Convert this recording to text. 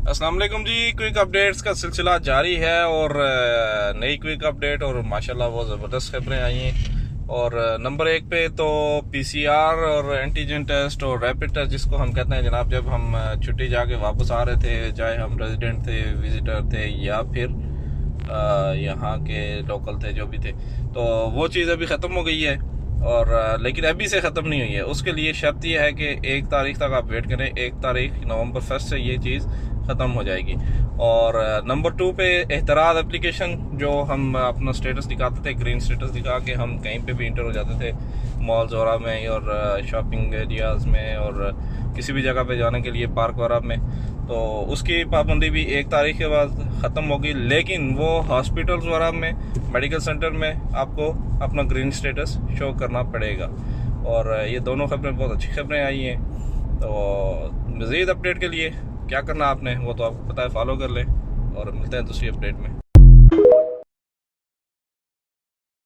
السلام علیکم جی، quick updates کا سلسلہ جاری ہے اور نئی کوئک اپڈیٹ اور ماشاءاللہ وہ زبردست خبریں آئی ہیں۔ اور نمبر 1 پہ تو پی سی آر اور اینٹیجن ٹیسٹ اور ریپڈ ٹیسٹ جس کو ہم کہتے ہیں جناب، جب ہم چھٹی جا کے واپس آ رہے تھے، چاہے ہم ریزیڈنٹ تھے، وزٹر تھے یا پھر یہاں کے لوکل تھے، جو بھی تھے، تو وہ چیز ابھی ختم ہو گئی ہے۔ اور لیکن ابھی سے ختم نہیں ہوئی ہے، اس کے لیے شرط یہ ہے کہ 1 تاریخ تک آپ ویٹ کریں۔ 1 تاریخ نومبر 1 سے یہ چیز ختم ہو جائے گی۔ اور نمبر 2 پہ احتراز اپلیکیشن، جو ہم اپنا سٹیٹس دکھاتے تھے، گرین سٹیٹس دکھا کے ہم کہیں پہ بھی انٹر ہو جاتے تھے، مالز وغیرہ میں اور شاپنگ ایریاز میں اور کسی بھی جگہ پہ جانے کے لیے، پارک وغیرہ میں، تو اس کی پابندی بھی 1 تاریخ کے بعد ختم ہوگی۔ لیکن وہ ہاسپٹلز وغیرہ میں، میڈیکل سینٹر میں آپ کو اپنا گرین سٹیٹس شو کرنا پڑے گا۔ اور یہ دونوں خبریں بہت اچھی خبریں آئی ہیں۔ تو مزید اپڈیٹ کے لیے کیا کرنا آپ نے، وہ تو آپ کو پتہ ہے، فالو کر لیں اور ملتے ہیں دوسری اپڈیٹ میں۔